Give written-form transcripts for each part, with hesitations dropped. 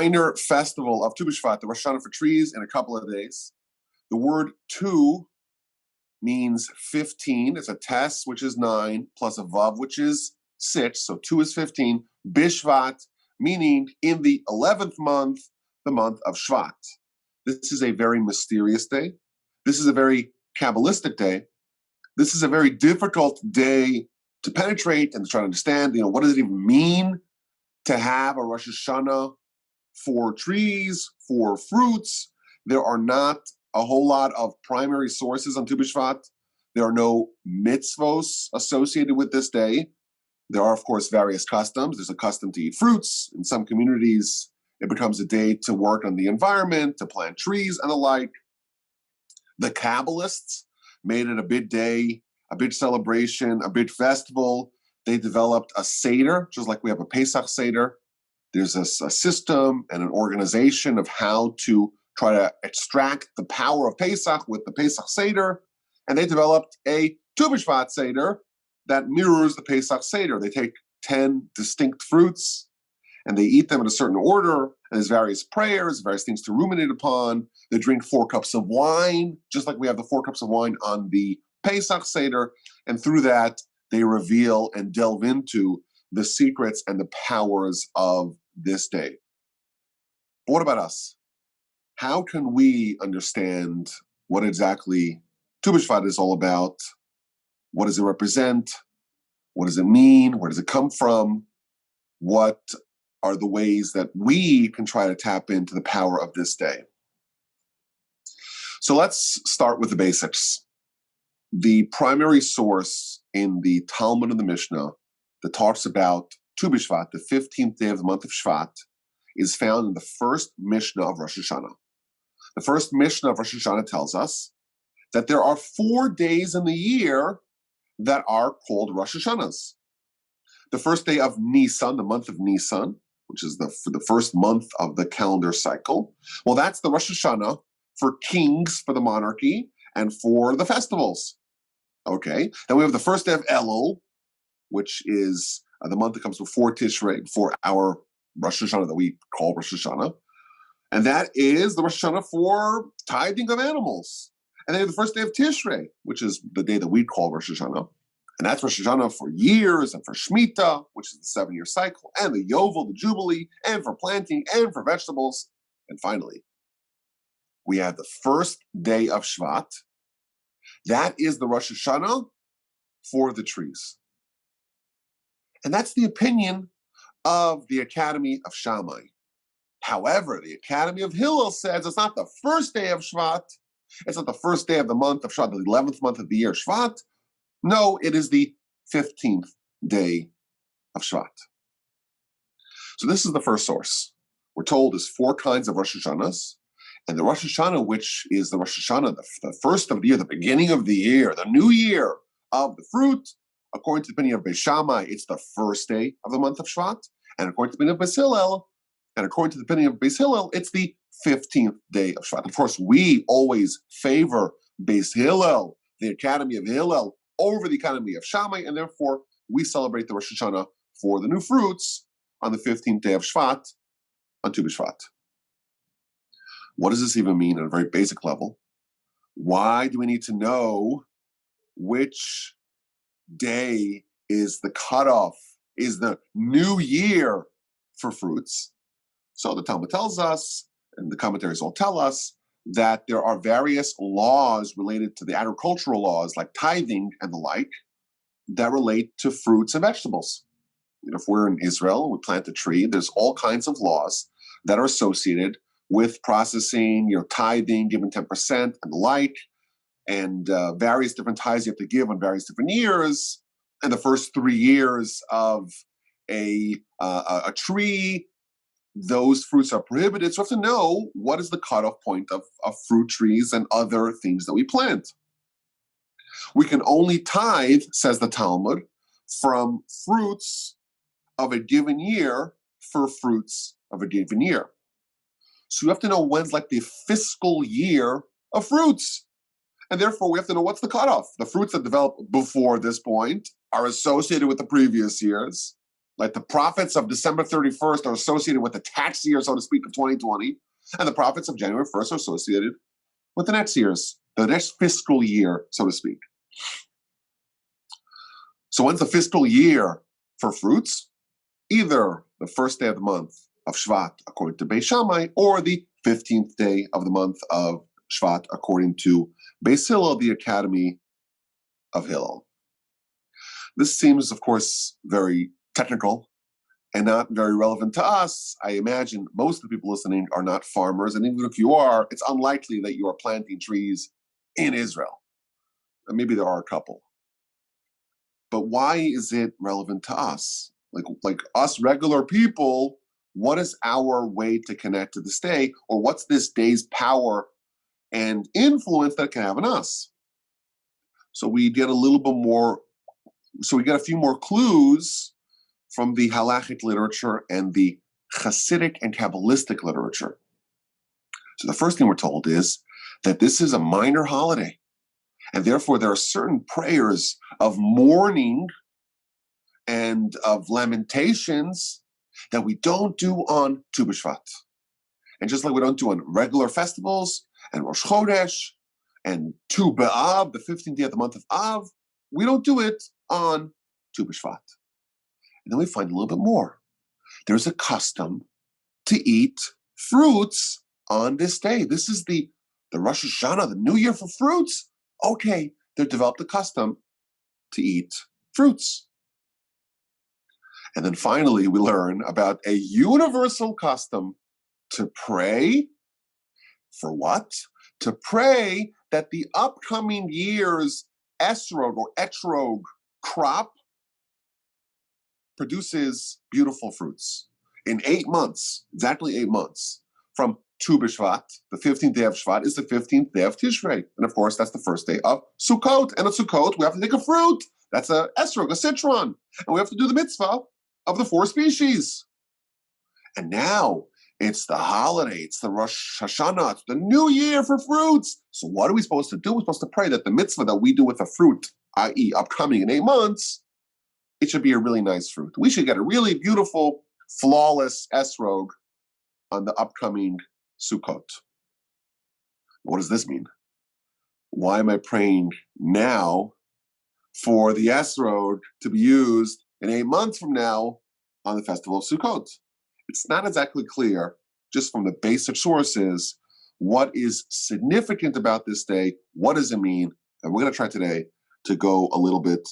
minor festival of Tu BiShvat, the Rosh Hashanah for trees, in a couple of days. The word tu means 15. It's a tes, which is 9, plus a vav, which is 6. So 2 is 15. BiShvat, meaning in the 11th month, the month of Shvat. This is a very mysterious day. This is a very Kabbalistic day. This is a very difficult day to penetrate and to try to understand, what does it even mean to have a Rosh Hashanah for trees, for fruits. There are not a whole lot of primary sources on Tu BiShvat. There are no mitzvos associated with this day. There are, of course, various customs. There's a custom to eat fruits. In some communities, it becomes a day to work on the environment, to plant trees and the like. The Kabbalists made it a big day, a big celebration, a big festival. They developed a Seder, just like we have a Pesach Seder. There's a system and an organization of how to try to extract the power of Pesach with the Pesach Seder. And they developed a Tu BiShvat Seder that mirrors the Pesach Seder. They take 10 distinct fruits and they eat them in a certain order. And there's various prayers, various things to ruminate upon. They drink 4 cups of wine, just like we have the 4 cups of wine on the Pesach Seder. And through that, they reveal and delve into the secrets and the powers of this day. But what about us? How can we understand what exactly Tu BiShvat is all about? What does it represent? What does it mean? Where does it come from? What are the ways that we can try to tap into the power of this day? So let's start with the basics. The primary source in the Talmud and the Mishnah that talks about Tu BiShvat, the 15th day of the month of Shvat, is found in the first Mishnah of Rosh Hashanah. The first Mishnah of Rosh Hashanah tells us that there are 4 days in the year that are called Rosh Hashanahs. The first day of Nisan, the month of Nisan, which is the first month of the calendar cycle, well, that's the Rosh Hashanah for kings, for the monarchy, and for the festivals. Okay, then we have the first day of Elul, which is the month that comes before Tishrei, before our Rosh Hashanah that we call Rosh Hashanah. And that is the Rosh Hashanah for tithing of animals. And then the first day of Tishrei, which is the day that we call Rosh Hashanah. And that's Rosh Hashanah for years and for Shemitah, which is the 7-year cycle, and the Yovel, the Jubilee, and for planting and for vegetables. And finally, we have the first day of Shvat. That is the Rosh Hashanah for the trees. And that's the opinion of the Academy of Shammai. However, the Academy of Hillel says it's not the first day of Shvat. It's not the first day of the month of Shvat, the 11th month of the year, Shvat. No, it is the 15th day of Shvat. So this is the first source. We're told there's 4 kinds of Rosh Hashanahs. And the Rosh Hashanah, which is the Rosh Hashanah, the first of the year, the beginning of the year, the new year of the fruit, according to the opinion of Beis Shammai, it's the first day of the month of Shvat. And according to the opinion of Beis Hillel, and according to the opinion of Beis Hillel, it's the 15th day of Shvat. Of course, we always favor Beis Hillel, the Academy of Hillel, over the Academy of Shammai, and therefore we celebrate the Rosh Hashanah for the new fruits on the 15th day of Shvat, on Tu BiShvat. What does this even mean at a very basic level? Why do we need to know which day is the cutoff, is the new year for fruits? So the Talmud tells us, and the commentaries all tell us, that there are various laws related to the agricultural laws, like tithing and the like, that relate to fruits and vegetables. If we're in Israel, we plant a tree, there's all kinds of laws that are associated with processing, tithing, giving 10% and the like, and various different tithes you have to give on various different years. And the first 3 years of a tree, those fruits are prohibited. So we have to know what is the cutoff point of fruit trees and other things that we plant. We can only tithe, says the Talmud, from fruits of a given year for fruits of a given year. So we have to know when's like the fiscal year of fruits. And therefore, we have to know what's the cutoff. The fruits that develop before this point are associated with the previous years. Like the profits of December 31st are associated with the tax year, so to speak, of 2020, and the profits of January 1st are associated with the next fiscal year, so to speak. So when's the fiscal year for fruits? Either the first day of the month of Shevat, according to Beis Shammai, or the 15th day of the month of Shevat, according to Beis Hillel, the Academy of Hillel. This seems, of course, very technical and not very relevant to us. I imagine most of the people listening are not farmers, and even if you are, it's unlikely that you are planting trees in Israel. And maybe there are a couple. But why is it relevant to us? Like us regular people, what is our way to connect to this day? Or what's this day's power and influence that it can have on us? So we get a few more clues from the halachic literature and the Hasidic and Kabbalistic literature. So the first thing we're told is that this is a minor holiday, and therefore there are certain prayers of mourning and of lamentations that we don't do on Tu BiShvat. And just like we don't do on regular festivals and Rosh Chodesh and Tu B'Av, the 15th day of the month of Av, we don't do it on Tu BiShvat. And then we find a little bit more. There's a custom to eat fruits on this day. This is the Rosh Hashanah, the New Year for fruits. Okay, they've developed a custom to eat fruits. And then finally, we learn about a universal custom to pray. For what? To pray that the upcoming year's esrog or etrog crop produces beautiful fruits. In 8 months, exactly 8 months, from Tu BiShvat, the 15th day of Shvat, is the 15th day of Tishrei. And of course, that's the first day of Sukkot. And at Sukkot, we have to take a fruit. That's a esrog, a citron. And we have to do the mitzvah of the 4 species. And now it's the holiday, it's the Rosh Hashanah, it's the new year for fruits. So what are we supposed to do? We're supposed to pray that the mitzvah that we do with the fruit, i.e. upcoming in 8 months, it should be a really nice fruit. We should get a really beautiful, flawless esrog on the upcoming Sukkot. What does this mean? Why am I praying now for the esrog to be used in 8 months from now on the festival of Sukkot? It's not exactly clear, just from the basic sources, what is significant about this day, what does it mean, and we're going to try today to go a little bit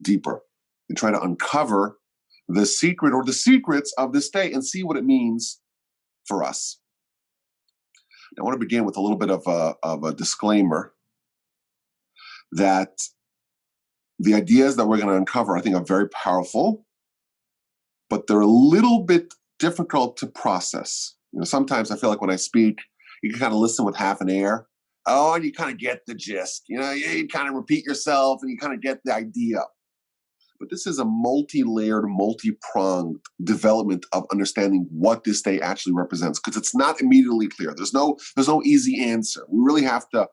deeper and try to uncover the secret or the secrets of this day and see what it means for us. Now, I want to begin with a little bit of a disclaimer that the ideas that we're going to uncover, I think, are very powerful, but they're a little bit difficult to process. Sometimes I feel like when I speak, you can kind of listen with half an ear. Oh, and you kind of get the gist. You kind of repeat yourself and you kind of get the idea. But this is a multi-layered, multi-pronged development of understanding what this day actually represents, because it's not immediately clear. There's no easy answer. We really have to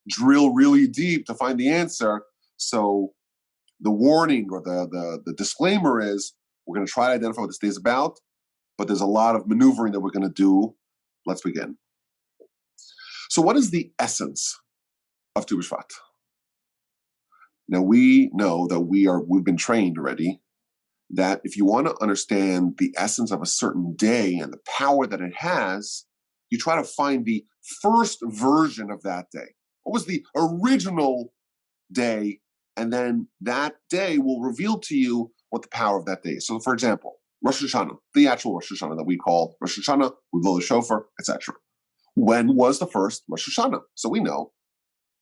drill really deep to find the answer. So the warning or the disclaimer is we're going to try to identify what this day is about, but there's a lot of maneuvering that we're going to do. Let's begin. So what is the essence of Tu BiShvat? Now, we know that we've been trained already that if you want to understand the essence of a certain day and the power that it has, you try to find the first version of that day. What was the original day? And then that day will reveal to you what the power of that day is. So, for example, Rosh Hashanah, the actual Rosh Hashanah that we call Rosh Hashanah, we blow the shofar, etc. When was the first Rosh Hashanah? So we know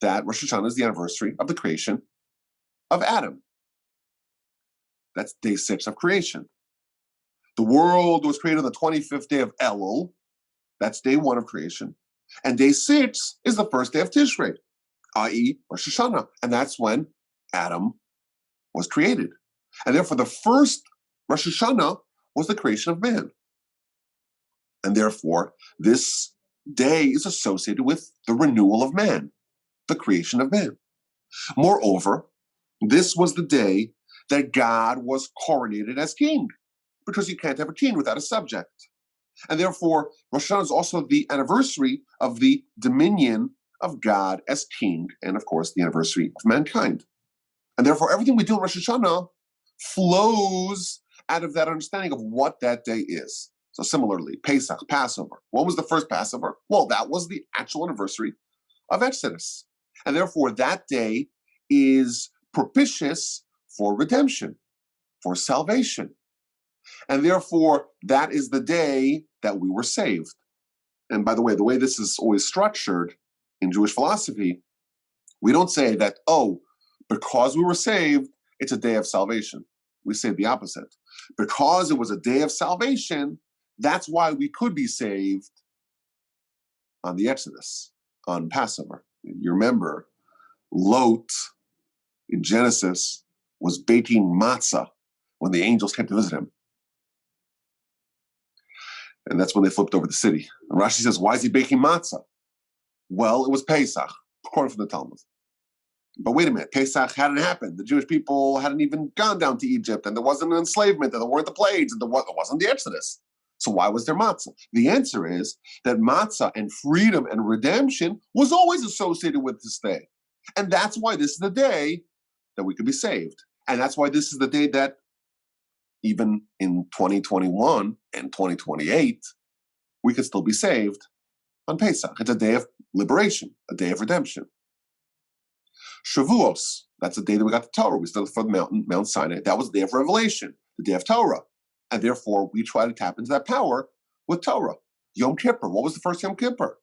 that Rosh Hashanah is the anniversary of the creation of Adam. That's day 6 of creation. The world was created on the 25th day of Elul. That's day 1 of creation. And day 6 is the first day of Tishrei, i.e. Rosh Hashanah. And that's when Adam was created. And therefore the first Rosh Hashanah was the creation of man. And therefore this day is associated with the renewal of man, the creation of man. Moreover, this was the day that God was coronated as king. because you can't have a king without a subject. And therefore, Rosh Hashanah is also the anniversary of the dominion of God as king, and of course, the anniversary of mankind. And therefore, everything we do in Rosh Hashanah flows out of that understanding of what that day is. So similarly, Pesach, Passover. What was the first Passover? Well, that was the actual anniversary of Exodus. And therefore, that day is propitious for redemption, for salvation. And therefore, that is the day that we were saved. And by the way this is always structured in Jewish philosophy, we don't say that, because we were saved, it's a day of salvation. We say the opposite. Because it was a day of salvation, that's why we could be saved on the Exodus, on Passover. You remember, Lot in Genesis was baking matzah when the angels came to visit him. And that's when they flipped over the city. And Rashi says, why is he baking matzah? Well, it was Pesach, according to the Talmud. But wait a minute, Pesach hadn't happened. The Jewish people hadn't even gone down to Egypt, and there wasn't an enslavement, and there weren't the plagues, and there wasn't the Exodus. So why was there matzah? The answer is that matzah and freedom and redemption was always associated with this day. And that's why this is the day that we could be saved. And that's why this is the day that even in 2021 and 2028, we could still be saved on Pesach. It's a day of liberation, a day of redemption. Shavuos, that's the day that we got the Torah. We stood for the mountain, Mount Sinai. That was the day of revelation, the day of Torah. And therefore, we try to tap into that power with Torah. Yom Kippur, what was the first Yom Kippur?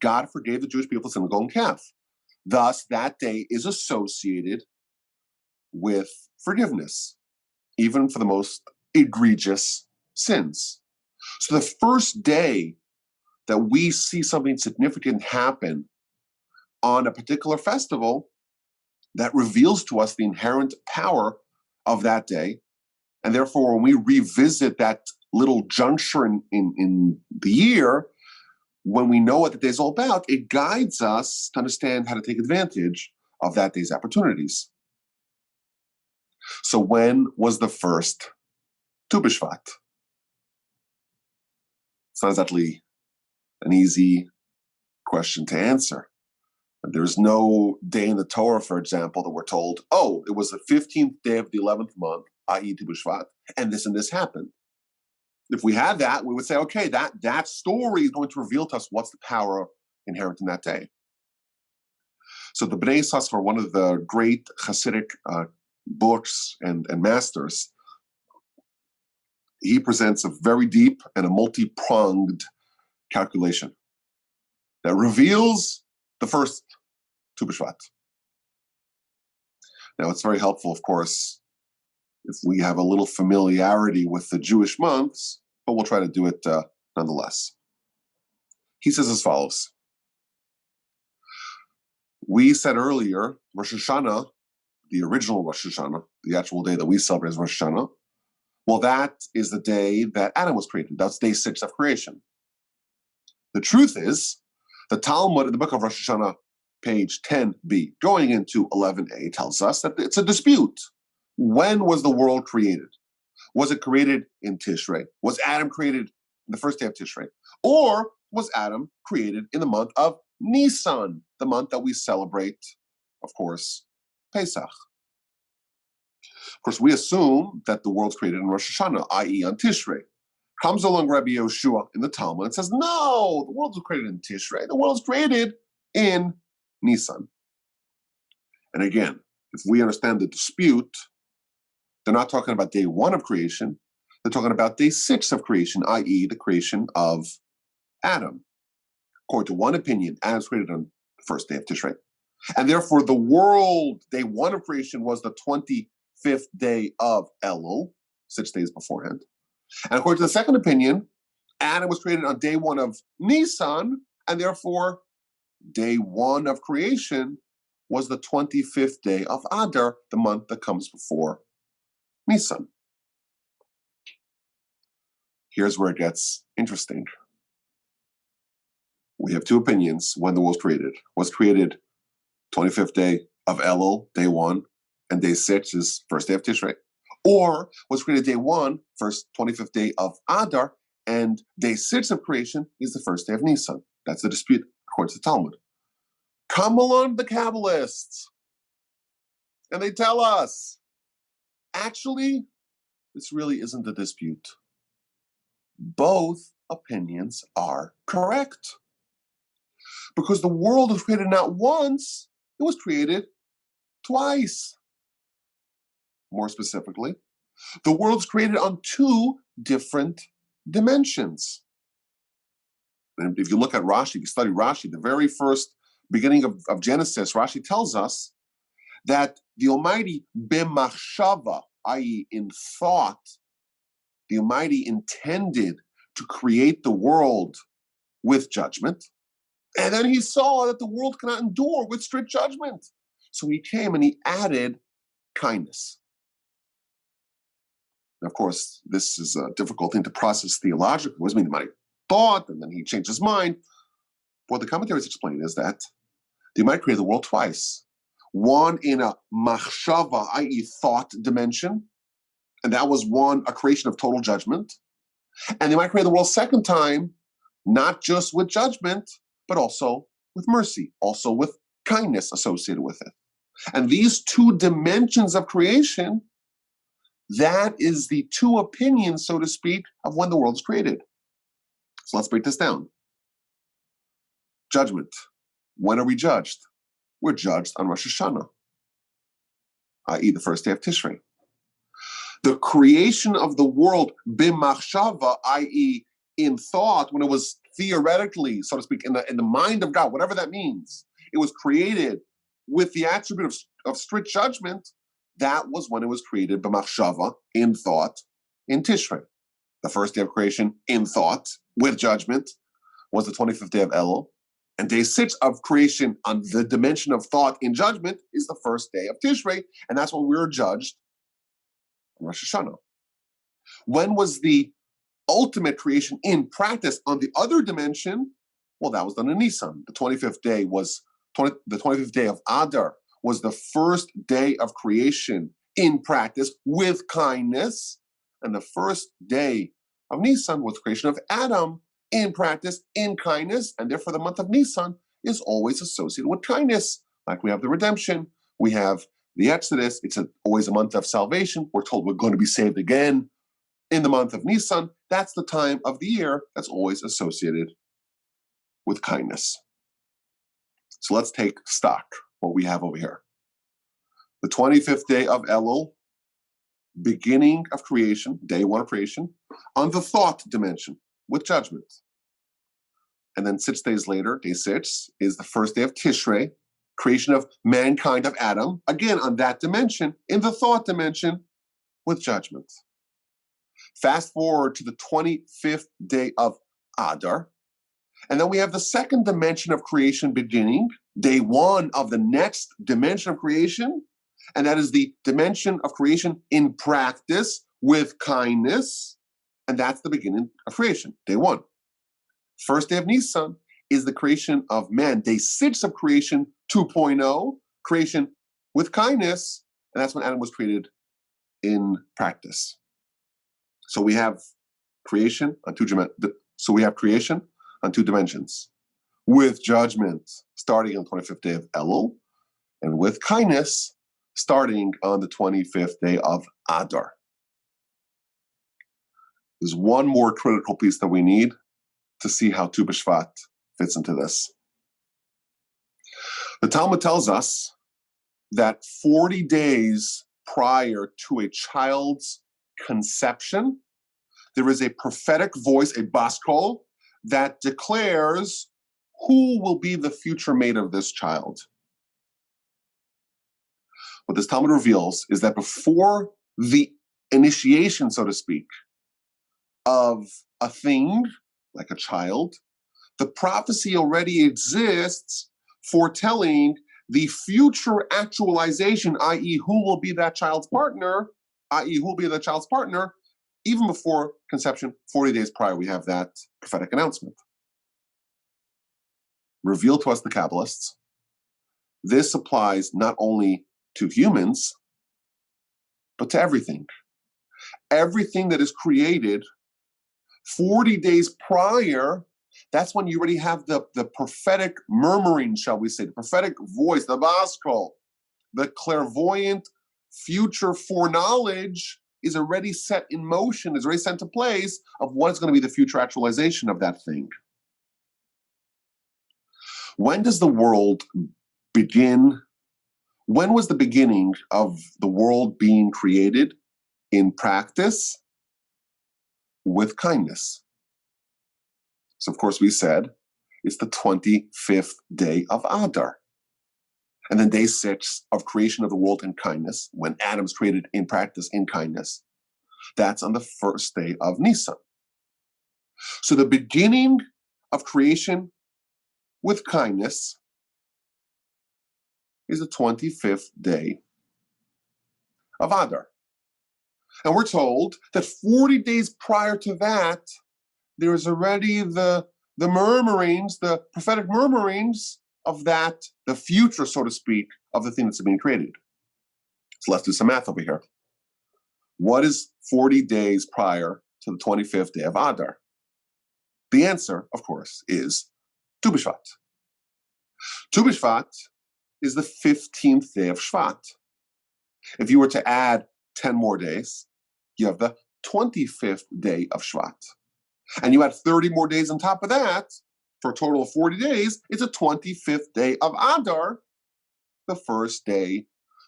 God forgave the Jewish people sin of the golden calf. Thus, that day is associated with forgiveness, even for the most egregious sins. So the first day that we see something significant happen on a particular festival that reveals to us the inherent power of that day. And therefore, when we revisit that little juncture in the year, when we know what the day is all about, it guides us to understand how to take advantage of that day's opportunities. So when was the first Tu BiShvat? It's not exactly an easy question to answer. There's no day in the Torah, for example, that we're told, it was the 15th day of the 11th month, i.e. Tu BiShvat, and this happened. If we had that, we would say, okay, that story is going to reveal to us what's the power inherent in that day. So the Bnei Yissaschar, one of the great Hasidic books and masters, he presents a very deep and a multi-pronged calculation that reveals the first Tu BiShvat. Now, it's very helpful, of course, if we have a little familiarity with the Jewish months, but we'll try to do it nonetheless. He says as follows. We said earlier, Rosh Hashanah, the original Rosh Hashanah, the actual day that we celebrate as Rosh Hashanah, well, that is the day that Adam was created. That's day 6 of creation. The truth is, the Talmud in the book of Rosh Hashanah, page 10b, going into 11a, tells us that it's a dispute. When was the world created? Was it created in Tishrei? Was Adam created in the first day of Tishrei? Or was Adam created in the month of Nisan, the month that we celebrate, of course, Pesach? Of course, we assume that the world's created in Rosh Hashanah, i.e. on Tishrei. Comes along Rabbi Yoshua in the Talmud and says, no, the world was created in Tishrei. The world was created in Nisan. And again, if we understand the dispute, they're not talking about day 1 of creation. They're talking about day 6 of creation, i.e. the creation of Adam. According to one opinion, Adam was created on the first day of Tishrei. And therefore, the world, day 1 of creation, was the 25th day of Elul, 6 days beforehand. And according to the second opinion, Adam was created on day 1 of Nisan, and therefore, day 1 of creation was the 25th day of Adar, the month that comes before Nisan. Here's where it gets interesting. We have 2 opinions when the world was created. Was created 25th day of Elul, day 1, and day 6 is first day of Tishrei. or was created day 1, first 25th day of Adar, and day 6 of creation is the first day of Nisan. That's the dispute according to the Talmud. Come along the Kabbalists, and they tell us, actually, this really isn't a dispute. Both opinions are correct. Because the world was created not once, it was created twice. More specifically, the world was created on 2 different dimensions. And if you look at Rashi, if you study Rashi, the very first beginning of Genesis, Rashi tells us that the Almighty, b'machshava, i.e. in thought, the Almighty intended to create the world with judgment. And then he saw that the world cannot endure with strict judgment. So he came and he added kindness. And of course, this is a difficult thing to process theologically. What does it mean? The Almighty thought, and then he changed his mind. What the commentaries explain is that the Almighty created the world twice. One in a machshava, i.e. thought dimension, and that was a creation of total judgment. And they might create the world second time, not just with judgment, but also with mercy, also with kindness associated with it. And these 2 dimensions of creation, that is the 2 opinions, so to speak, of when the world is created. So let's break this down. Judgment. When are we judged? We're judged on Rosh Hashanah, i.e. the first day of Tishrei. The creation of the world, b'machshava, i.e. in thought, when it was theoretically, so to speak, in the mind of God, whatever that means, it was created with the attribute of strict judgment. That was when it was created, b'machshava, in thought, in Tishrei. The first day of creation, in thought, with judgment, was the 25th day of Elul. And day 6 of creation on the dimension of thought in judgment is the first day of Tishrei, and that's when we were judged on Rosh Hashanah. When was the ultimate creation in practice on the other dimension? Well, that was done in Nisan. The 25th day the 25th day of Adar was the first day of creation in practice with kindness, and the first day of Nisan was the creation of Adam in practice, in kindness, and therefore the month of Nisan is always associated with kindness. Like we have the redemption, we have the Exodus, it's always a month of salvation. We're told we're going to be saved again in the month of Nisan. That's the time of the year that's always associated with kindness. So let's take stock, what we have over here. The 25th day of Elul, beginning of creation, day 1 of creation, on the thought dimension, with judgment. And then 6 days later, day 6, is the first day of Tishrei, creation of mankind, of Adam, again on that dimension, in the thought dimension, with judgment. Fast forward to the 25th day of Adar, and then we have the second dimension of creation beginning, day 1 of the next dimension of creation, and that is the dimension of creation in practice with kindness, and that's the beginning of creation, day 1. First day of Nisan is the creation of man, day 6 of creation 2.0, creation with kindness, and that's when Adam was created in practice. So we have creation on 2 dimensions, with judgment starting on the 25th day of Elul, and with kindness starting on the 25th day of Adar. There's one more critical piece that we need to see how Tu BiShvat fits into this. The Talmud tells us that 40 days prior to a child's conception, there is a prophetic voice, a baskol, that declares who will be the future mate of this child. What this Talmud reveals is that before the initiation, so to speak, of a thing, like a child, the prophecy already exists foretelling the future actualization, i.e. who will be that child's partner, even before conception, 40 days prior, we have that prophetic announcement. Revealed to us, the Kabbalists, this applies not only to humans, but to everything. Everything that is created 40 days prior, that's when you already have the prophetic murmuring, shall we say, the prophetic voice, the baskol, the clairvoyant future foreknowledge is already set in motion, is already set into place of what is going to be the future actualization of that thing. When does the world begin? When was the beginning of the world being created in practice? With kindness. So, of course, we said it's the 25th day of Adar. And then day 6 of creation of the world in kindness, when Adam's created in practice in kindness, that's on the first day of Nisan. So the beginning of creation with kindness is the 25th day of Adar. And we're told that 40 days prior to that, there is already the murmurings, the prophetic murmurings of that, the future, so to speak, of the thing that's being created. So let's do some math over here. What is 40 days prior to the 25th day of Adar? The answer, of course, is Tu BiShvat. Tu BiShvat is the 15th day of Shvat. If you were to add 10 more days, you have the 25th day of Shvat. And you add 30 more days on top of that, for a total of 40 days, it's a 25th day of Adar, the first day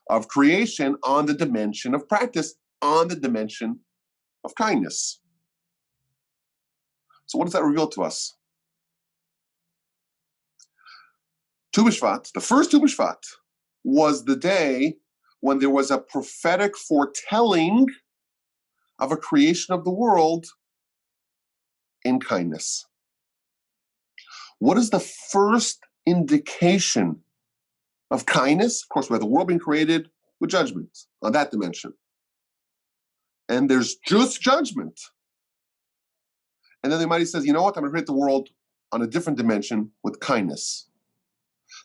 of creation on the dimension of practice, on the dimension of kindness. So what does that reveal to us? Tu BiShvat, the first Tu BiShvat, was the day when there was a prophetic foretelling of a creation of the world in kindness. What is the first indication of kindness? Of course, we have the world being created with judgment on that dimension. And there's just judgment. And then the Almighty says, you know what? I'm going to create the world on a different dimension with kindness.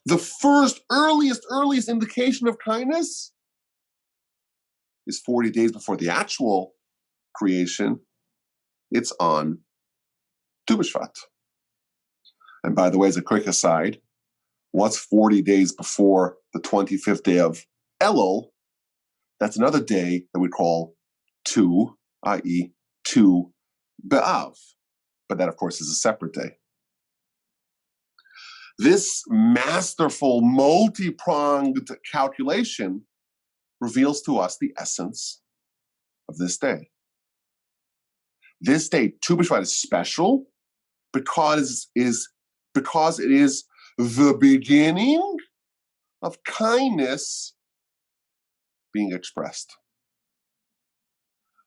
The first, earliest indication of kindness is 40 days before the actual creation. It's on Tu BiShvat. And by the way, as a quick aside, what's 40 days before the 25th day of Elul? That's another day that we call Tu, i.e. Tu B'Av. But that, of course, is a separate day. This masterful, multi-pronged calculation reveals to us the essence of this day. This day, Tu BiShvat, is special because it is the beginning of kindness being expressed.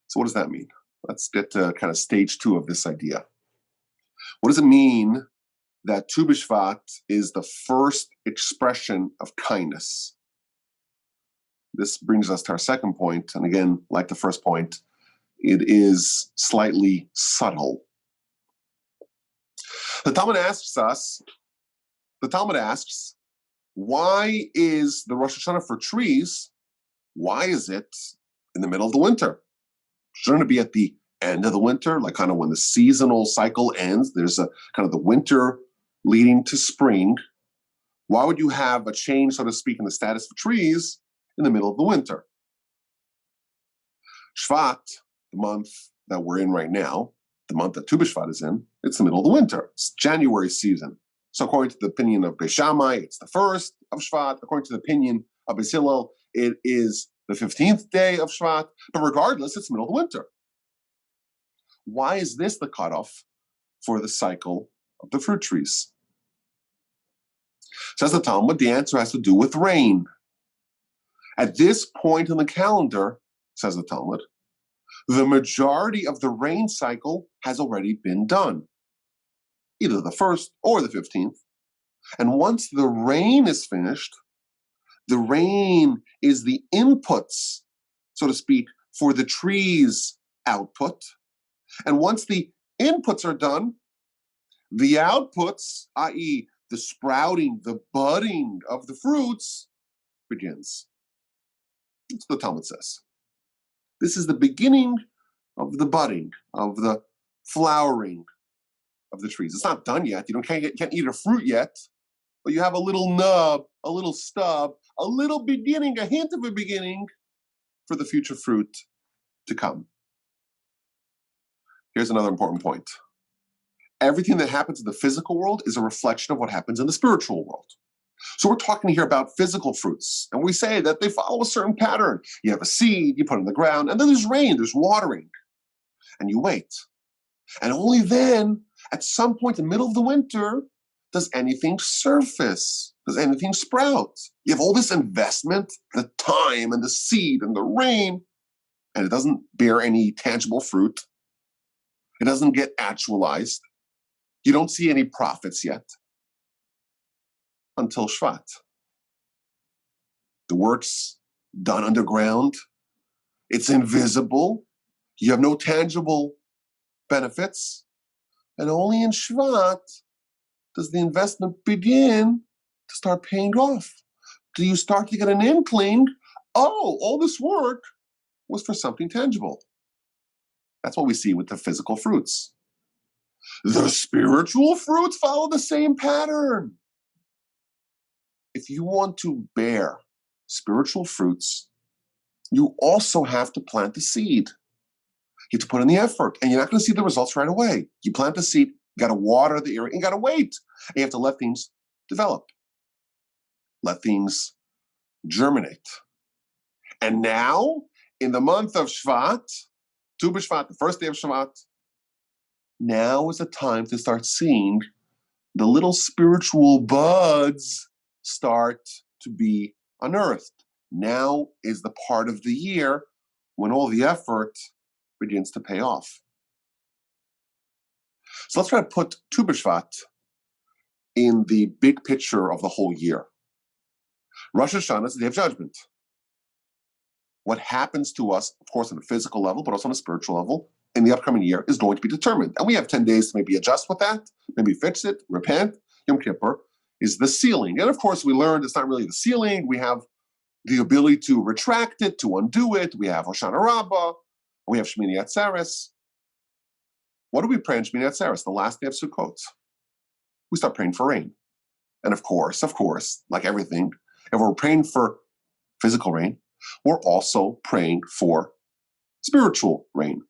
So what does that mean? Let's get to kind of stage 2 of this idea. What does it mean that Tu BiShvat is the first expression of kindness? This brings us to our second point, and again, like the first point, it is slightly subtle. The Talmud asks, why is the Rosh Hashanah for trees, why is it in the middle of the winter? Shouldn't it be at the end of the winter, like kind of when the seasonal cycle ends, there's a kind of the winter leading to spring. Why would you have a change, so to speak, in the status of trees in the middle of the winter? Shvat, the month that we're in right now, the month that Tu BiShvat is in, it's the middle of the winter. It's January season. So according to the opinion of Beis Shammai, it's the first of Shvat. According to the opinion of Beis Hillel, it is the 15th day of Shvat. But regardless, it's the middle of the winter. Why is this the cutoff for the cycle of the fruit trees? Says the Talmud, the answer has to do with rain. At this point in the calendar, says the Talmud, the majority of the rain cycle has already been done, either the 1st or the 15th. And once the rain is finished, the rain is the inputs, so to speak, for the tree's output. And once the inputs are done, the outputs, i.e. the sprouting, the budding of the fruits, begins. That's what the Talmud says. This is the beginning of the budding, of the flowering of the trees. It's not done yet. You can't eat a fruit yet, but you have a little nub, a little stub, a little beginning, a hint of a beginning for the future fruit to come. Here's another important point. Everything that happens in the physical world is a reflection of what happens in the spiritual world. So we're talking here about physical fruits, and we say that they follow a certain pattern. You have a seed, you put it in the ground, and then there's rain, there's watering, and you wait. And only then, at some point in the middle of the winter, does anything surface, does anything sprout. You have all this investment, the time and the seed and the rain, and it doesn't bear any tangible fruit. It doesn't get actualized. You don't see any profits yet until Shvat. The work's done underground. It's invisible. You have no tangible benefits. And only in Shvat does the investment begin to start paying off. Do you start to get an inkling, oh, all this work was for something tangible. That's what we see with the physical fruits. The spiritual fruits follow the same pattern. If you want to bear spiritual fruits, you also have to plant the seed. You have to put in the effort, and you're not going to see the results right away. You plant the seed, you got to water the area, and you got to wait. And you have to let things develop, let things germinate. And now, in the month of Shvat, Tu BiShvat, the first day of Shevat, now is the time to start seeing the little spiritual buds start to be unearthed. Now is the part of the year when all the effort begins to pay off. So let's try to put Tu BiShvat in the big picture of the whole year. Rosh Hashanah is the Day of Judgment. What happens to us, of course, on a physical level, but also on a spiritual level, in the upcoming year is going to be determined. And we have 10 days to maybe adjust with that, maybe fix it, repent. Yom Kippur is the sealing. And of course, we learned it's not really the sealing. We have the ability to retract it, to undo it. We have Hoshana Rabbah. We have Shmini Atzeres. What do we pray on Shmini Atzeres, the last day of Sukkot? We start praying for rain. And of course, like everything, if we're praying for physical rain, we're also praying for spiritual rain.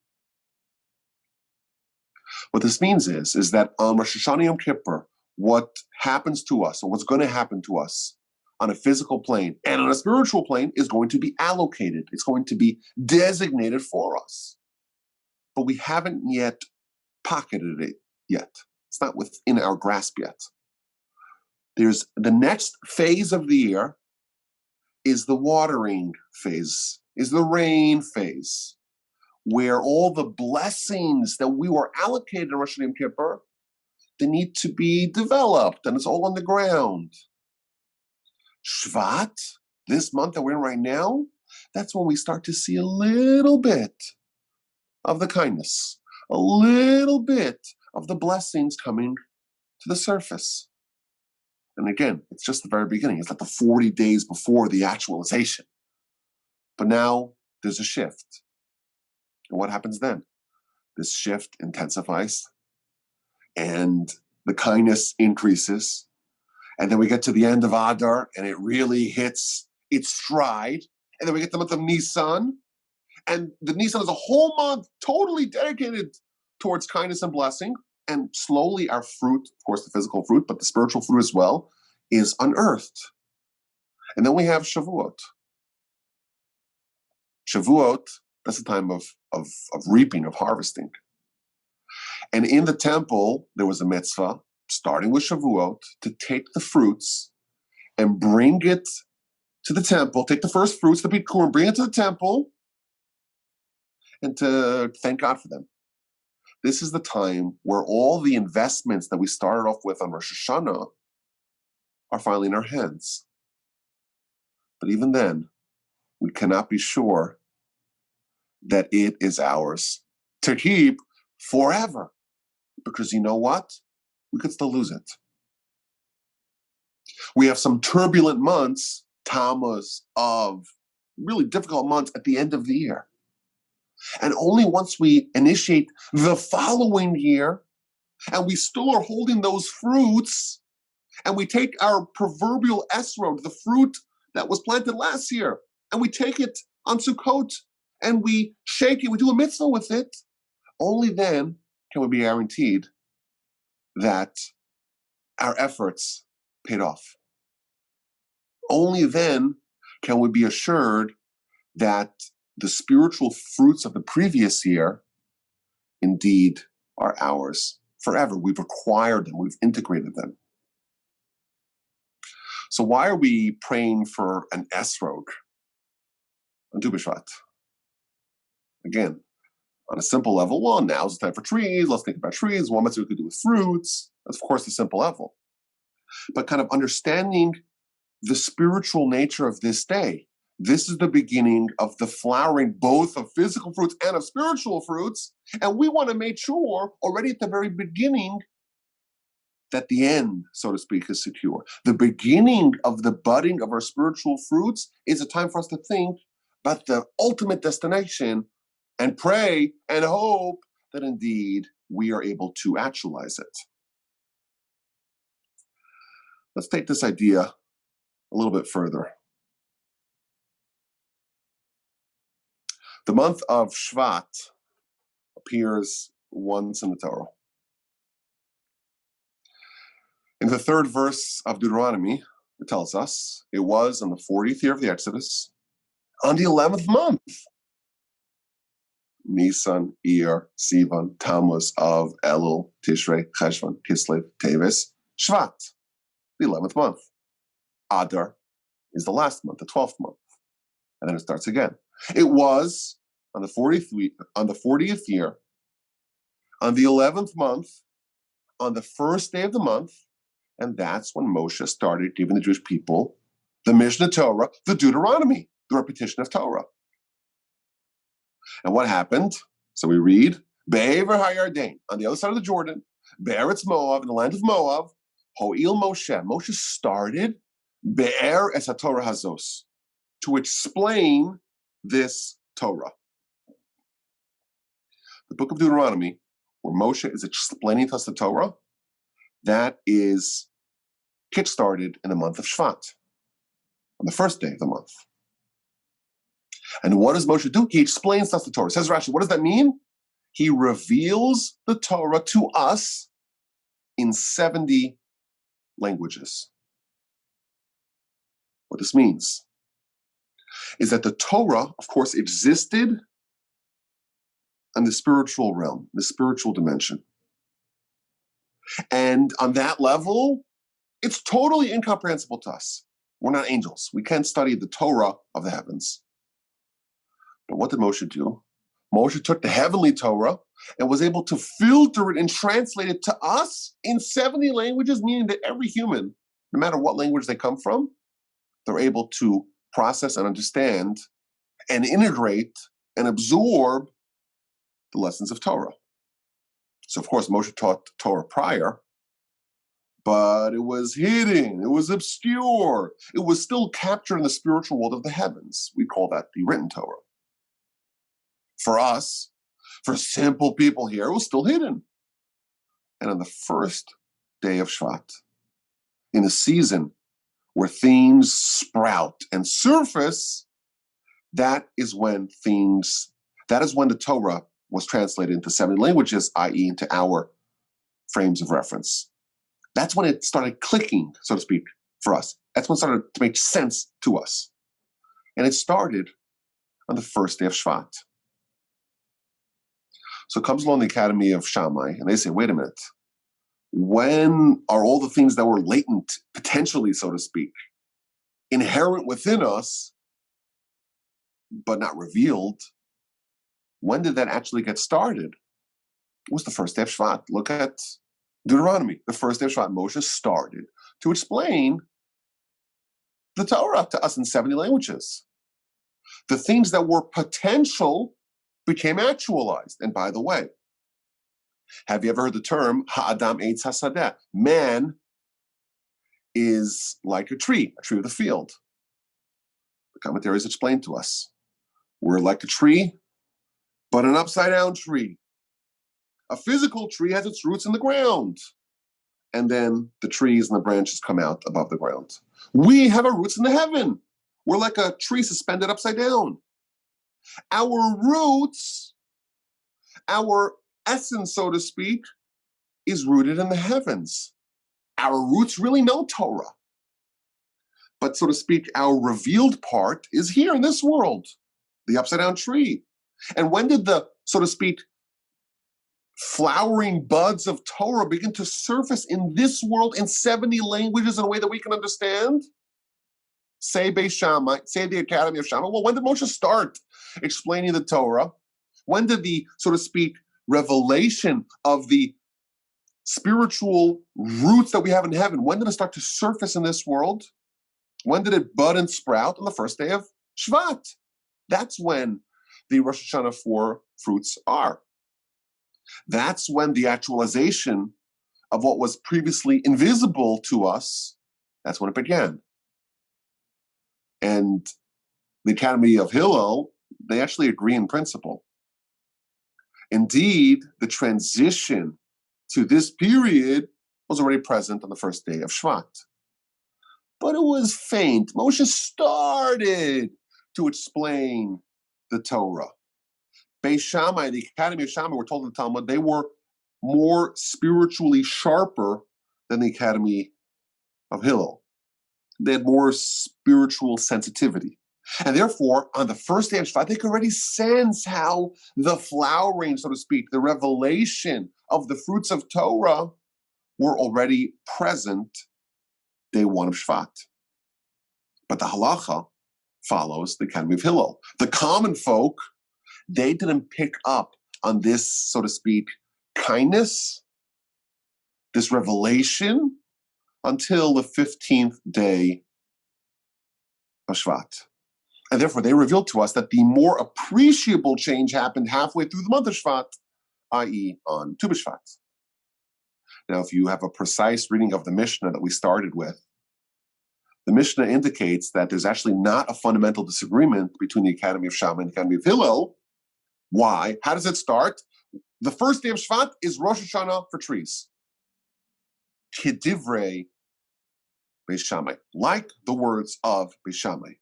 What this means is that on Rosh Hashanah Yom Kippur, what happens to us, or what's going to happen to us on a physical plane and on a spiritual plane is going to be allocated. It's going to be designated for us. But we haven't yet pocketed it yet. It's not within our grasp yet. There's the next phase of the year is the watering phase, is the rain phase, where all the blessings that we were allocated in Rosh Hashanah Yom Kippur, they need to be developed, and it's all on the ground. Shvat, this month that we're in right now, that's when we start to see a little bit of the kindness, a little bit of the blessings coming to the surface. And again, it's just the very beginning. It's like the 40 days before the actualization. But now there's a shift. And what happens then? This shift intensifies, and the kindness increases. And then we get to the end of Adar, and it really hits its stride. And then we get the month of Nisan, and the Nisan is a whole month totally dedicated towards kindness and blessing. And slowly our fruit, of course the physical fruit, but the spiritual fruit as well, is unearthed. And then we have Shavuot. Shavuot, that's a time of reaping, of harvesting. And in the temple, there was a mitzvah, starting with Shavuot, to take the fruits and bring it to the temple, take the first fruits, the bikurim, bring it to the temple, and to thank God for them. This is the time where all the investments that we started off with on Rosh Hashanah are finally in our hands. But even then, we cannot be sure that it is ours to keep forever. Because you know what? We could still lose it. We have some turbulent months, Tammuz, of really difficult months at the end of the year. And only once we initiate the following year, and we still are holding those fruits, and we take our proverbial esrog, the fruit that was planted last year, and we take it on Sukkot, and we shake it, we do a mitzvah with it, only then can we be guaranteed that our efforts paid off. Only then can we be assured that the spiritual fruits of the previous year indeed are ours forever. We've acquired them, we've integrated them. So why are we praying for an esrog on Tu BiShvat? Again, on a simple level, well, now's the time for trees, let's think about trees, what mitzvah we could do with fruits. That's, of course, the simple level. But kind of understanding the spiritual nature of this day. This is the beginning of the flowering both of physical fruits and of spiritual fruits. And we want to make sure already at the very beginning that the end, so to speak, is secure. The beginning of the budding of our spiritual fruits is a time for us to think about the ultimate destination and pray and hope that indeed we are able to actualize it. Let's take this idea a little bit further. The month of Shevat appears once in the Torah. In the third verse of Deuteronomy, it tells us it was on the 40th year of the Exodus, on the 11th month, Nisan, Iyar, Sivan, Tammuz, Av, Elul, Tishrei, Cheshvan, Kislev, Teves, Shvat, the 11th month. Adar is the last month, the 12th month. And then it starts again. It was on the 40th week, on the 40th year, on the 11th month, on the first day of the month, and that's when Moshe started giving the Jewish people the Mishnah Torah, the Deuteronomy, the repetition of Torah. And what happened? So we read, Be'ever HaYarden, on the other side of the Jordan, Be'eretz Moab, in the land of Moab, Ho'il Moshe. Moshe started Be'er es HaTorah Hazos, to explain this Torah. The book of Deuteronomy, where Moshe is explaining to us the Torah, that is kick-started in the month of Shvat, on the first day of the month. And what does Moshe do? He explains to us the Torah. Says Rashi, what does that mean? He reveals the Torah to us in 70 languages. What this means is that the Torah, of course, existed in the spiritual realm, the spiritual dimension. And on that level, it's totally incomprehensible to us. We're not angels. We can't study the Torah of the heavens. But what did Moshe do? Moshe took the heavenly Torah and was able to filter it and translate it to us in 70 languages, meaning that every human, no matter what language they come from, they're able to process and understand and integrate and absorb the lessons of Torah. So, of course, Moshe taught Torah prior, but it was hidden, it was obscure, it was still captured in the spiritual world of the heavens. We call that the written Torah. For us, for simple people here, it was still hidden. And on the first day of Shvat, in a season where things sprout and surface, that is when the Torah was translated into 70 languages, i.e. into our frames of reference. That's when it started clicking, so to speak, for us. That's when it started to make sense to us. And it started on the first day of Shvat. So comes along the Academy of Shammai, and they say, wait a minute, when are all the things that were latent, potentially, so to speak, inherent within us, but not revealed, when did that actually get started? It was the first day of Shvat. Look at Deuteronomy. The first day of Shvat, Moshe started to explain the Torah to us in 70 languages. The things that were potential became actualized. And by the way, have you ever heard the term Ha'adam Eitz HaSadeh? Man is like a tree of the field. The commentaries explain to us. We're like a tree but an upside-down tree. A physical tree has its roots in the ground, and then the trees and the branches come out above the ground. We have our roots in the heaven. We're like a tree suspended upside down. Our roots, our essence, so to speak, is rooted in the heavens. Our roots really know Torah. But, so to speak, our revealed part is here in this world, the upside-down tree. And when did the, so to speak, flowering buds of Torah begin to surface in this world in 70 languages in a way that we can understand? Say Beis Shammai, say the Academy of Shammai. Well, when did Moshe start explaining the Torah? When did the, so to speak, revelation of the spiritual roots that we have in heaven, when did it start to surface in this world? When did it bud and sprout? On the first day of Shevat. That's when the Rosh Hashanah 4 fruits are. That's when the actualization of what was previously invisible to us, that's when it began. And the Academy of Hillel, they actually agree in principle. Indeed, the transition to this period was already present on the first day of Shvat. But it was faint. Moshe started to explain the Torah. Beis Shammai, the Academy of Shammai, we're told in the Talmud, they were more spiritually sharper than the Academy of Hillel. They had more spiritual sensitivity. And therefore, on the first day of Shvat, they could already sense how the flowering, so to speak, the revelation of the fruits of Torah were already present day 1 of Shvat. But the halacha follows the Academy of Hillel. The common folk, they didn't pick up on this, so to speak, kindness, this revelation, until the 15th day of Shvat. And therefore, they revealed to us that the more appreciable change happened halfway through the month of Shvat, i.e. on Tu BiShvat. Now, if you have a precise reading of the Mishnah that we started with, the Mishnah indicates that there's actually not a fundamental disagreement between the Academy of Shammai and the Academy of Hillel. Why? How does it start? The first day of Shvat is Rosh Hashanah for trees. Kedivrei Beis Shammai, like the words of Beis Shammai.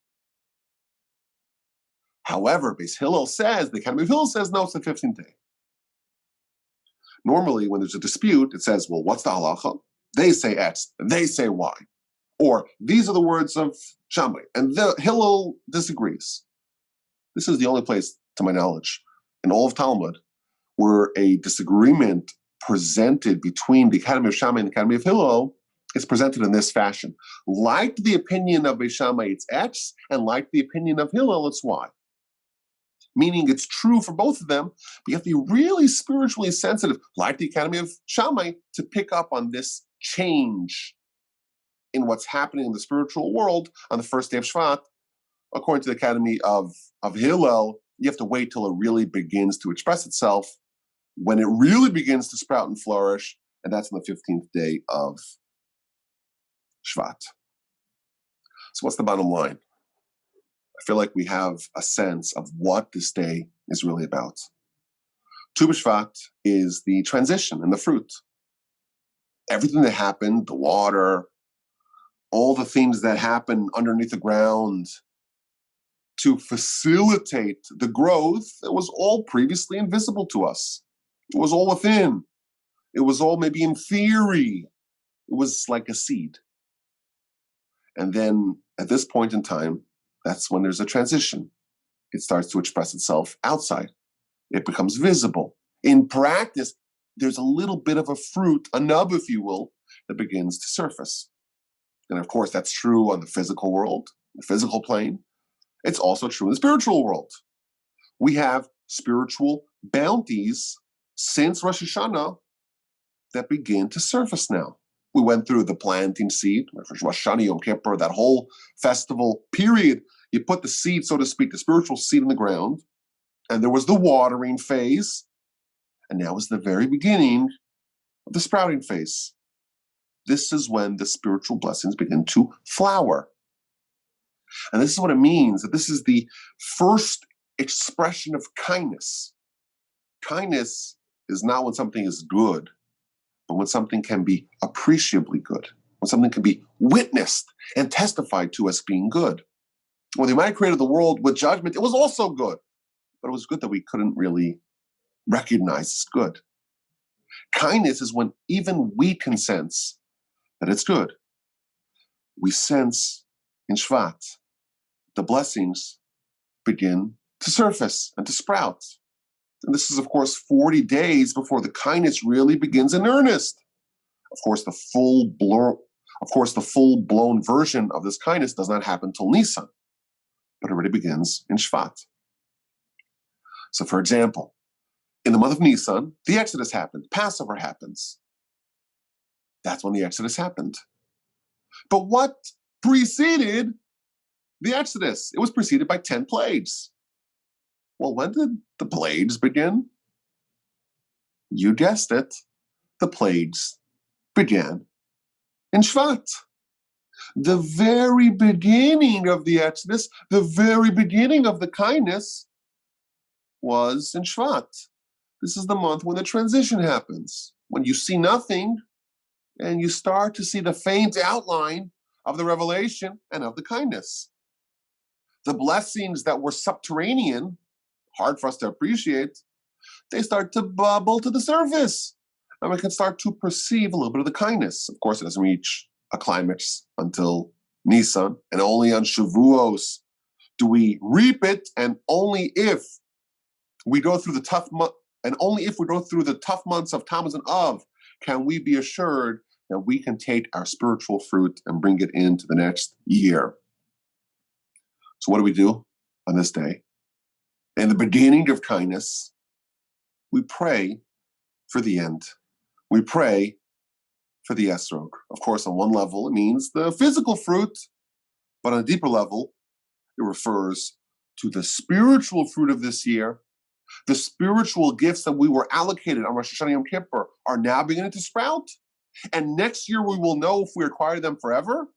However, Beis Hillel says, the Academy of Hillel says, no, it's the 15th day. Normally, when there's a dispute, it says, well, what's the halacha? They say X, they say Y. Or, these are the words of Shammai, and the Hillel disagrees. This is the only place, to my knowledge, in all of Talmud, where a disagreement presented between the Academy of Shammai and the Academy of Hillel is presented in this fashion. Like the opinion of Beis Shammai, it's X, and like the opinion of Hillel, it's Y. Meaning it's true for both of them, but you have to be really spiritually sensitive, like the Academy of Shammai, to pick up on this change in what's happening in the spiritual world on the first day of Shvat. According to the Academy of Hillel, you have to wait till it really begins to express itself, when it really begins to sprout and flourish, and that's on the 15th day of Shvat. So what's the bottom line? I feel like we have a sense of what this day is really about. Tu BiShvat is the transition and the fruit. Everything that happened, the water, all the things that happen underneath the ground to facilitate the growth, it was all previously invisible to us. It was all within. It was all maybe in theory. It was like a seed. And then at this point in time, that's when there's a transition. It starts to express itself outside. It becomes visible. In practice, there's a little bit of a fruit, a nub, if you will, that begins to surface. And of course, that's true on the physical world, the physical plane. It's also true in the spiritual world. We have spiritual bounties since Rosh Hashanah that begin to surface now. We went through the planting seed, Rosh Hashanah, Yom Kippur, that whole festival period. You put the seed, so to speak, the spiritual seed in the ground, and there was the watering phase, and now is the very beginning of the sprouting phase. This is when the spiritual blessings begin to flower. And this is what it means, that this is the first expression of kindness. Kindness is not when something is good, but when something can be appreciably good, when something can be witnessed and testified to as being good. When the Almighty created the world with judgment, it was also good, but it was good that we couldn't really recognize as good. Kindness is when even we can sense that it's good. We sense in Shevat, the blessings begin to surface and to sprout. And this is, of course, 40 days before the kindness really begins in earnest. Of course, the full-blown version of this kindness does not happen till Nisan, but it already begins in Shevat. So, for example, in the month of Nisan, the Exodus happened. Passover happens. That's when the Exodus happened. But what preceded the Exodus? It was preceded by 10 plagues. Well, when did the plagues begin? You guessed it. The plagues began in Shevat. The very beginning of the Exodus, the very beginning of the kindness was in Shevat. This is the month when the transition happens, when you see nothing and you start to see the faint outline of the revelation and of the kindness. The blessings that were subterranean, hard for us to appreciate, they start to bubble to the surface. And we can start to perceive a little bit of the kindness. Of course, it doesn't reach a climax until Nisan, and only on Shavuos do we reap it, and only if we go through the tough months of Tammuz and Av can we be assured that we can take our spiritual fruit and bring it into the next year. So what do we do on this day? In the beginning of kindness, we pray for the end. We pray for the esrog. Of course, on one level, it means the physical fruit, but on a deeper level, it refers to the spiritual fruit of this year. The spiritual gifts that we were allocated on Rosh Hashanah Yom Kippur are now beginning to sprout. And next year we will know if we acquire them forever.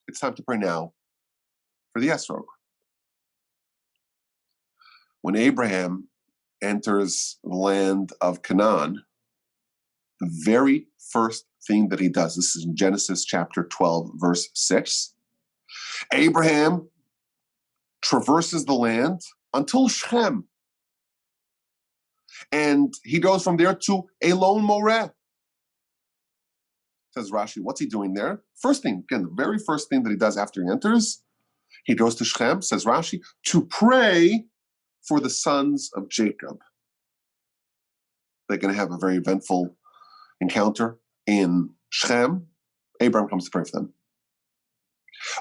It's time to pray now for the esrog. When Abraham enters the land of Canaan, the very first thing that he does, this is in Genesis chapter 12, verse 6, Abraham traverses the land until Shechem. And he goes from there to Elon Moreh. Says Rashi, what's he doing there? First thing, again, the very first thing that he does after he enters, he goes to Shechem, says Rashi, to pray for the sons of Jacob. They're going to have a very eventful encounter in Shechem. Abraham comes to pray for them.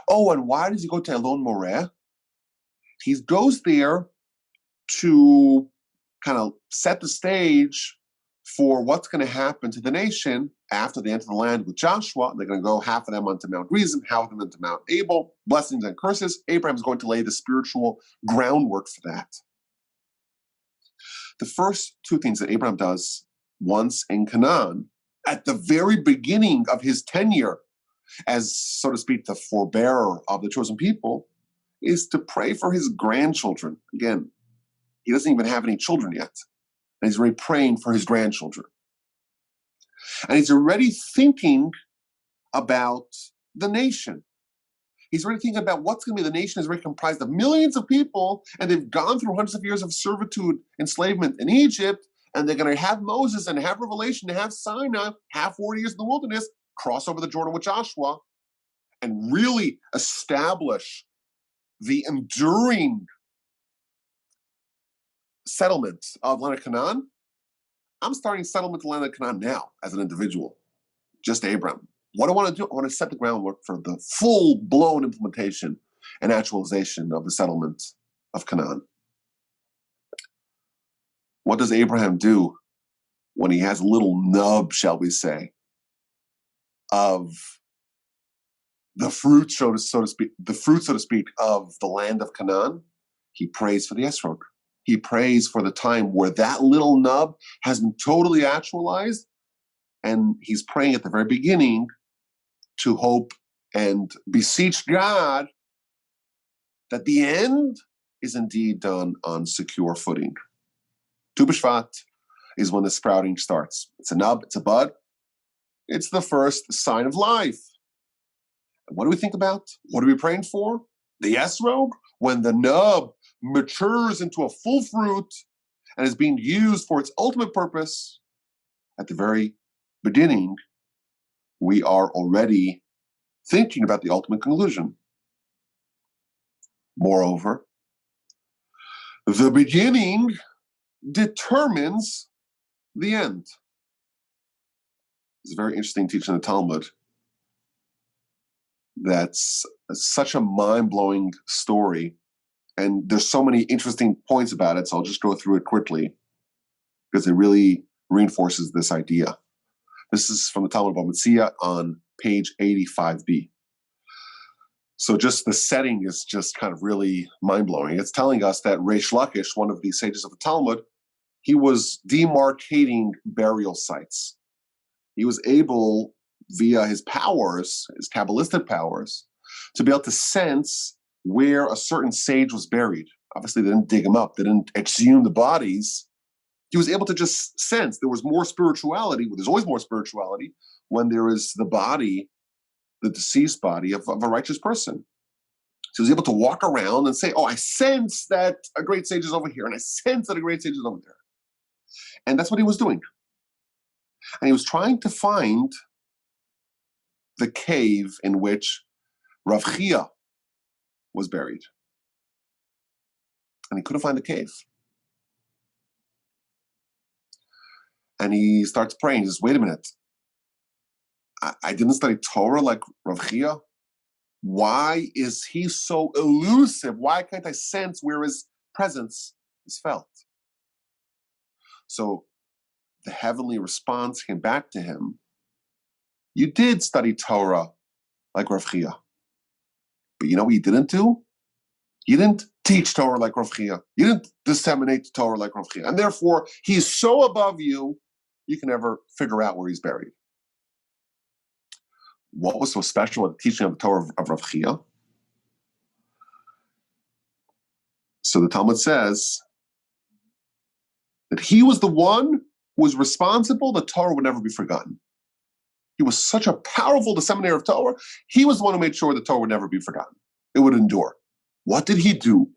Oh, and why does he go to Elon Moreh? He goes there to kind of set the stage for what's going to happen to the nation after they enter the land with Joshua. They're going to go, half of them onto Mount Gerizim, half of them into Mount Abel, blessings and curses. Abraham's going to lay the spiritual groundwork for that. The first two things that Abraham does once in Canaan, at the very beginning of his tenure as, so to speak, the forebearer of the chosen people, is to pray for his grandchildren. Again, he doesn't even have any children yet. And he's already praying for his grandchildren. And he's already thinking about the nation. He's already thinking about what's going to be the nation is already comprised of millions of people, and they've gone through hundreds of years of servitude, enslavement in Egypt, and they're going to have Moses and have Revelation, and have Sinai, have 40 years in the wilderness, cross over the Jordan with Joshua, and really establish the enduring settlement of land of Canaan. I'm starting settlement of land of Canaan now as an individual, just Abraham. What do I want to do? I want to set the groundwork for the full-blown implementation and actualization of the settlement of Canaan. What does Abraham do when he has a little nub, shall we say, of the fruit, so to speak, of the land of Canaan? He prays for the esrog. He prays for the time where that little nub has been totally actualized, and he's praying at the very beginning to hope and beseech God that the end is indeed done on secure footing. Tu BiShvat, is when the sprouting starts. It's a nub, it's a bud. It's the first sign of life. And what do we think about? What are we praying for? The esrog, when the nub matures into a full fruit and is being used for its ultimate purpose. At the very beginning, we are already thinking about the ultimate conclusion. Moreover, the beginning determines the end. It's a very interesting teaching in the Talmud. That's such a mind-blowing story. And there's so many interesting points about it, so I'll just go through it quickly because it really reinforces this idea. This is from the Talmud Bava on page 85b. So just the setting is just kind of really mind-blowing. It's telling us that Reish Lakish, one of the sages of the Talmud, he was demarcating burial sites. He was able, via his powers, his Kabbalistic powers, to be able to sense where a certain sage was buried. Obviously, they didn't dig him up. They didn't exhume the bodies. He was able to just sense there was more spirituality. There's always more spirituality when there is the body, the deceased body of a righteous person. So he was able to walk around and say, oh, I sense that a great sage is over here, and I sense that a great sage is over there. And that's what he was doing. And he was trying to find the cave in which Rav Chia was buried. And he couldn't find the cave. And he starts praying. He says, wait a minute. I didn't study Torah like Rav Chia. Why is he so elusive? Why can't I sense where his presence is felt? So the heavenly response came back to him. You did study Torah like Rav Chia. But you know what you didn't do? You didn't teach Torah like Rav Chia. You didn't disseminate the Torah like Rav Chia. And therefore, he's so above you, you can never figure out where he's buried. What was so special about the teaching of the Torah of Rav Chia? So the Talmud says that he was the one who was responsible, the Torah would never be forgotten. He was such a powerful disseminator of Torah, he was the one who made sure the Torah would never be forgotten. It would endure. What did he do?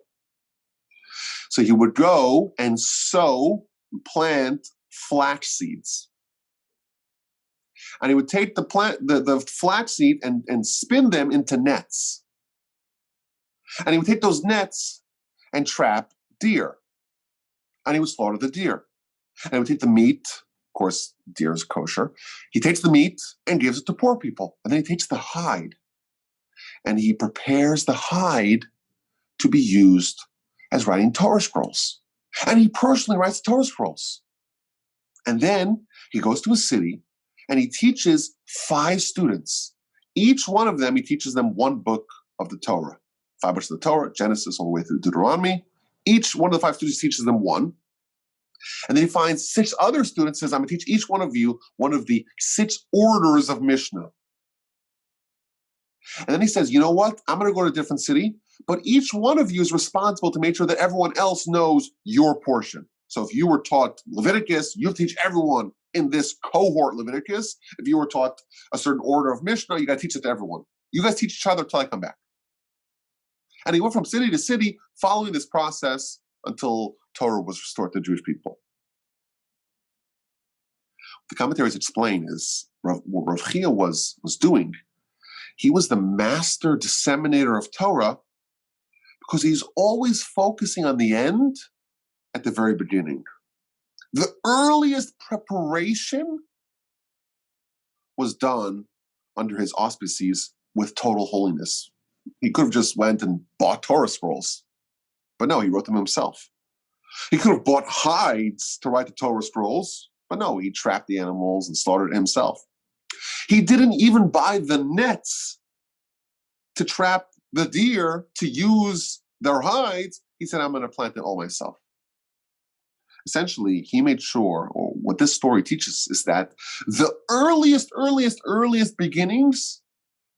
So he would go and sow, plant flax seeds. And he would take the flax seed and spin them into nets. And he would take those nets and trap deer. And he would slaughter the deer. And he would take the meat, of course, deer is kosher. He takes the meat and gives it to poor people. And then he takes the hide. And he prepares the hide to be used as writing Torah scrolls. And he personally writes Torah scrolls. And then he goes to a city and he teaches 5 students. Each one of them, he teaches them one book of the Torah. 5 books of the Torah, Genesis all the way through Deuteronomy. Each one of the 5 students teaches them one. And then he finds 6 other students, says, I'm going to teach each one of you one of the 6 orders of Mishnah. And then he says, you know what? I'm going to go to a different city, but each one of you is responsible to make sure that everyone else knows your portion. So if you were taught Leviticus, you teach everyone in this cohort Leviticus. If you were taught a certain order of Mishnah, you got to teach it to everyone. You guys teach each other till I come back. And he went from city to city following this process until Torah was restored to Jewish people. The commentaries explain is what Rav Chia was doing. He was the master disseminator of Torah because he's always focusing on the end at the very beginning. The earliest preparation was done under his auspices with total holiness. He could have just went and bought Torah scrolls, but no, he wrote them himself. He could have bought hides to write the Torah scrolls, but no, he trapped the animals and slaughtered it himself. He didn't even buy the nets to trap the deer to use their hides. He said, I'm going to plant it all myself. Essentially, he made sure, or what this story teaches is that the earliest beginnings,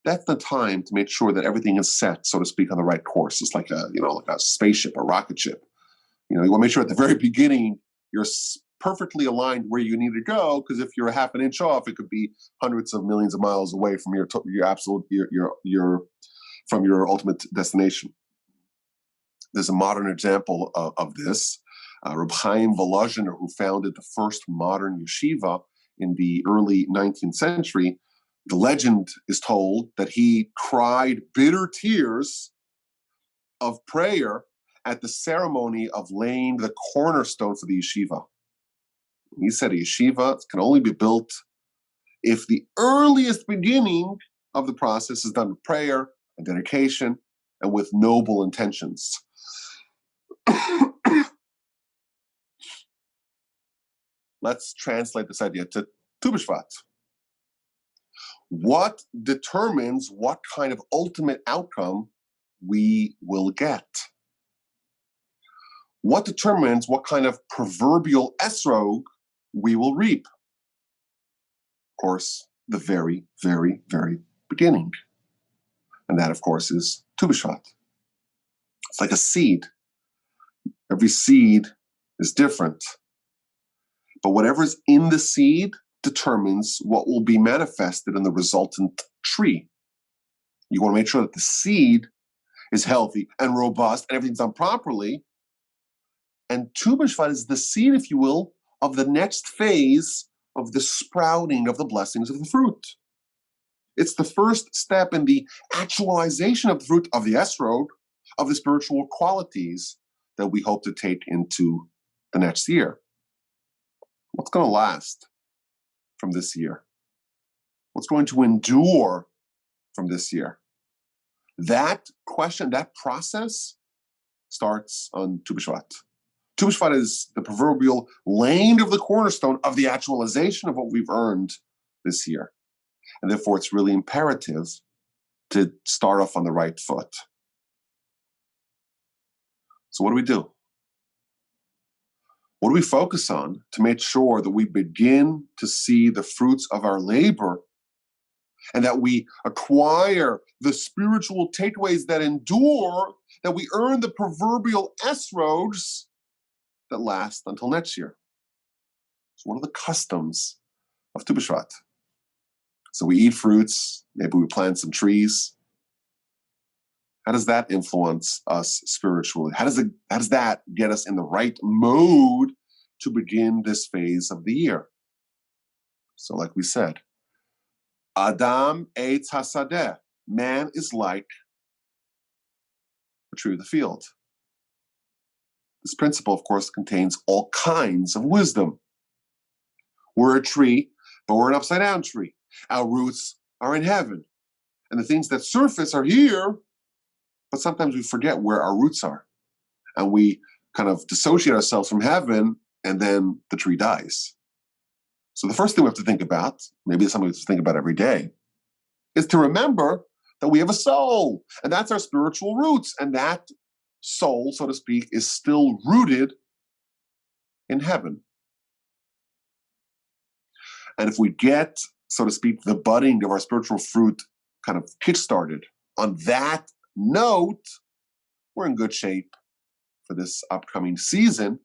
that's the time to make sure that everything is set, so to speak, on the right course. It's like a spaceship, a rocket ship. You want to make sure at the very beginning you're perfectly aligned where you need to go, because if you're a half an inch off, it could be hundreds of millions of miles away from your from your ultimate destination. There's a modern example of this. Rabbi Wolbe, who founded the first modern yeshiva in the early 19th century, the legend is told that he cried bitter tears of prayer at the ceremony of laying the cornerstone for the yeshiva. He said a yeshiva can only be built if the earliest beginning of the process is done with prayer and dedication and with noble intentions. Let's translate this idea to Tu BiShvat. What determines what kind of ultimate outcome we will get? What determines what kind of proverbial esrog we will reap? Of course, the very, very, very beginning. And that, of course, is Tu BiShvat. It's like a seed. Every seed is different. But whatever's in the seed determines what will be manifested in the resultant tree. You want to make sure that the seed is healthy and robust and everything's done properly. And Tu BiShvat is the seed, if you will, of the next phase of the sprouting of the blessings of the fruit. It's the first step in the actualization of the fruit of the esrog, of the spiritual qualities that we hope to take into the next year. What's going to last from this year? What's going to endure from this year? That question, that process starts on Tu BiShvat. Tu BiShvat is the proverbial laying of the cornerstone of the actualization of what we've earned this year. And therefore, it's really imperative to start off on the right foot. So what do? What do we focus on to make sure that we begin to see the fruits of our labor and that we acquire the spiritual takeaways that endure, that we earn the proverbial esrogs that last until next year? So what are the customs of Tu BiShvat? So we eat fruits, maybe we plant some trees. How does that influence us spiritually? How does that get us in the right mode to begin this phase of the year? So like we said, Adam eitz hasadeh, man is like the tree of the field. This principle, of course, contains all kinds of wisdom. We're a tree, but we're an upside-down tree. Our roots are in heaven. And the things that surface are here, but sometimes we forget where our roots are. And we kind of dissociate ourselves from heaven, and then the tree dies. So the first thing we have to think about, maybe it's something we have to think about every day, is to remember that we have a soul, and that's our spiritual roots. And that soul, so to speak, is still rooted in heaven. And if we get, so to speak, the budding of our spiritual fruit kind of kick-started on that note, we're in good shape for this upcoming season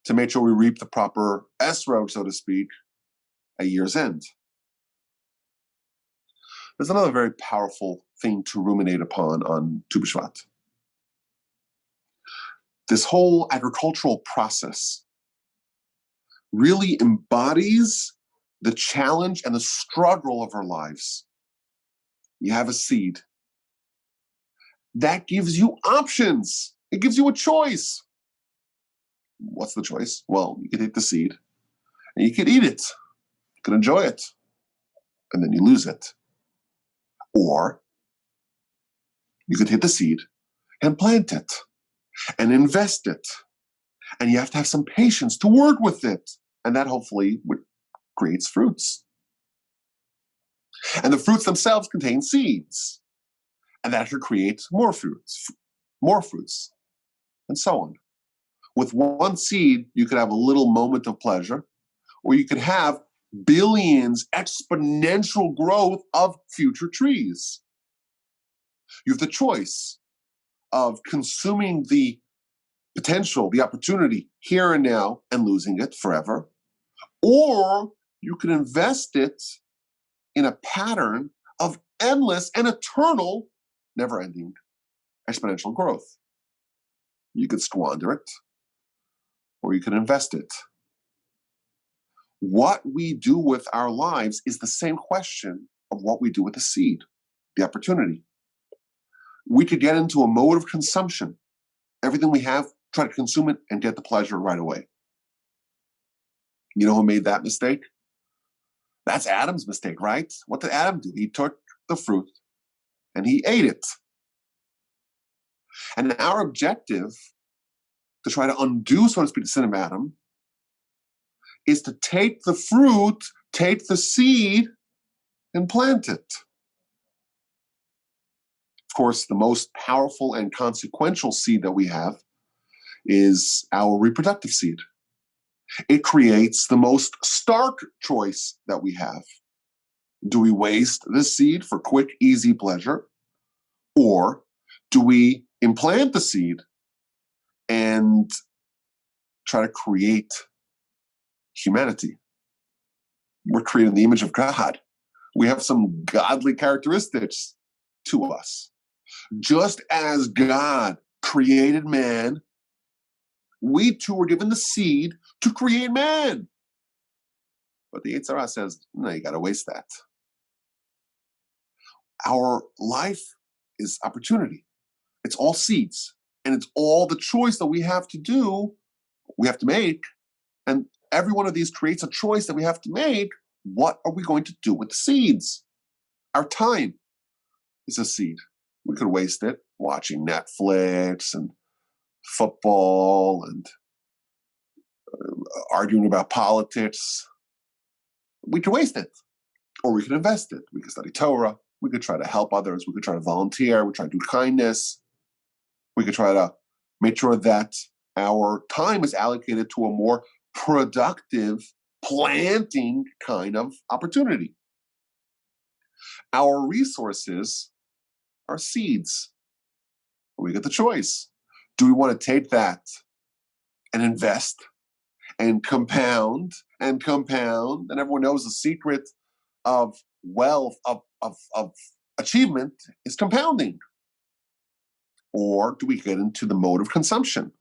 to make sure we reap the proper esrog, so to speak, at year's end. There's another very powerful thing to ruminate upon on Tu BiShvat. This whole agricultural process really embodies the challenge and the struggle of our lives. You have a seed. That gives you options. It gives you a choice. What's the choice? Well, you can take the seed and you can eat it. You can enjoy it. And then you lose it. Or you could take the seed and plant it and invest it. And you have to have some patience to work with it. And that hopefully creates fruits. And the fruits themselves contain seeds. And that should create more fruits, and so on. With one seed, you could have a little moment of pleasure, or you could have billions, exponential growth of future trees. You have the choice of consuming the potential, the opportunity here and now and losing it forever. Or you can invest it in a pattern of endless and eternal, never-ending exponential growth. You could squander it, or you can invest it. What we do with our lives is the same question of what we do with the seed, the opportunity. We could get into a mode of consumption. Everything we have, try to consume it and get the pleasure right away. You know who made that mistake? That's Adam's mistake, right? What did Adam do? He took the fruit and he ate it. And our objective to try to undo, so to speak, the sin of Adam is to take the fruit, take the seed, and plant it. Of course, the most powerful and consequential seed that we have is our reproductive seed. It creates the most stark choice that we have. Do we waste this seed for quick, easy pleasure? Or do we implant the seed and try to create humanity? We're created in the image of God. We have some godly characteristics to us. Just as God created man, we too were given the seed to create man. But the Yetzer Hara says, no, you got to waste that. Our life is opportunity. It's all seeds. And it's all the choice that we have to do, we have to make. And every one of these creates a choice that we have to make. What are we going to do with the seeds? Our time is a seed. We could waste it watching Netflix and football and arguing about politics. We could waste it. Or we could invest it. We could study Torah. We could try to help others. We could try to volunteer. We could try to do kindness. We could try to make sure that our time is allocated to a more productive, planting kind of opportunity. Our resources are seeds. We get the choice. Do we want to take that and invest and compound and compound? And everyone knows the secret of wealth, of achievement is compounding. Or do we get into the mode of consumption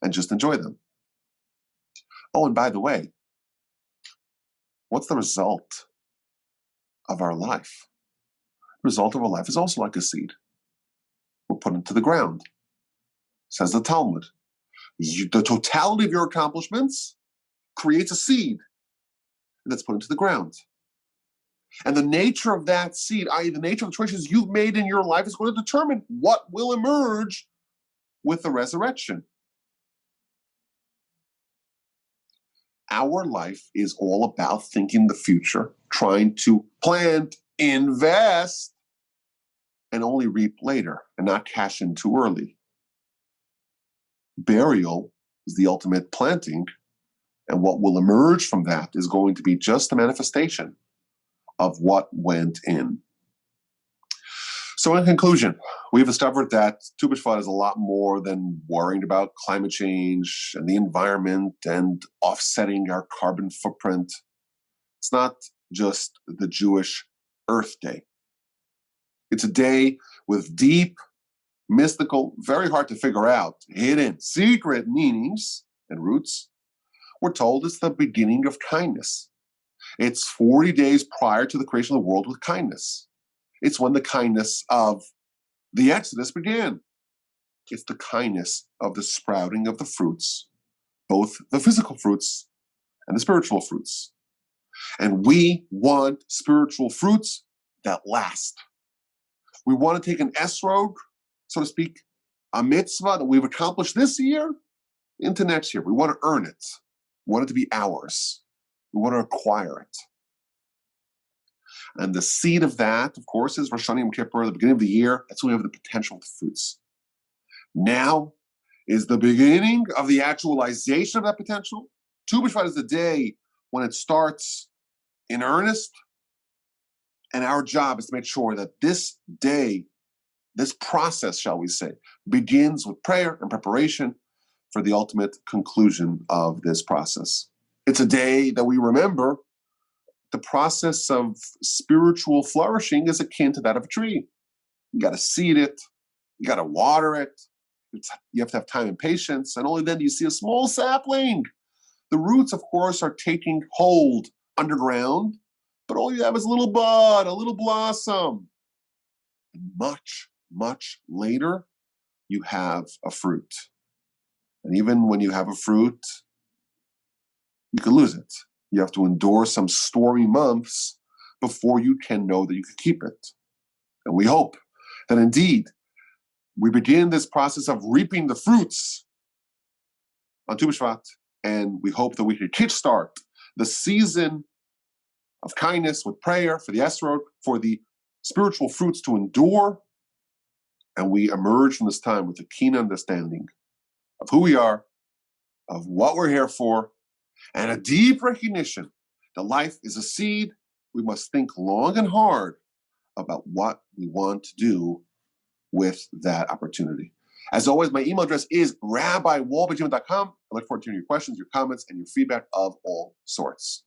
and just enjoy them? Oh, and by the way, what's the result of our life? The result of our life is also like a seed. We're put into the ground, says the Talmud. The totality of your accomplishments creates a seed that's put into the ground. And the nature of that seed, i.e. the nature of the choices you've made in your life, is going to determine what will emerge with the resurrection. Our life is all about thinking the future, trying to plant, invest, and only reap later, and not cash in too early. Burial is the ultimate planting, and what will emerge from that is going to be just a manifestation of what went in. So in conclusion, we've discovered that Tu BiShvat is a lot more than worrying about climate change and the environment and offsetting our carbon footprint. It's not just the Jewish Earth Day. It's a day with deep, mystical, very hard to figure out, hidden, secret meanings and roots. We're told it's the beginning of kindness. It's 40 days prior to the creation of the world with kindness. It's when the kindness of the Exodus began. It's the kindness of the sprouting of the fruits, both the physical fruits and the spiritual fruits. And we want spiritual fruits that last. We want to take an esrog, so to speak, a mitzvah that we've accomplished this year into next year. We want to earn it. We want it to be ours. We want to acquire it. And the seed of that, of course, is Rosh Hashanah Yom Kippur, the beginning of the year. That's when we have the potential of the fruits. Now is the beginning of the actualization of that potential. Tu BiShvat is the day when it starts in earnest. And our job is to make sure that this day, this process, shall we say, begins with prayer and preparation, for the ultimate conclusion of this process. It's a day that we remember the process of spiritual flourishing is akin to that of a tree. You got to seed it, you got to water it, you have to have time and patience, and only then do you see a small sapling. The roots, of course, are taking hold underground, but all you have is a little bud, a little blossom. And much, much later, you have a fruit. And even when you have a fruit, you can lose it. You have to endure some stormy months before you can know that you can keep it. And we hope that indeed we begin this process of reaping the fruits on Tu BiShvat, and we hope that we can kickstart the season of kindness with prayer for the Esrog, for the spiritual fruits to endure, and we emerge from this time with a keen understanding of who we are, of what we're here for, and a deep recognition that life is a seed. We must think long and hard about what we want to do with that opportunity. As always, my email address is rabbi@wolbe.com. I look forward to hearing your questions, your comments, and your feedback of all sorts.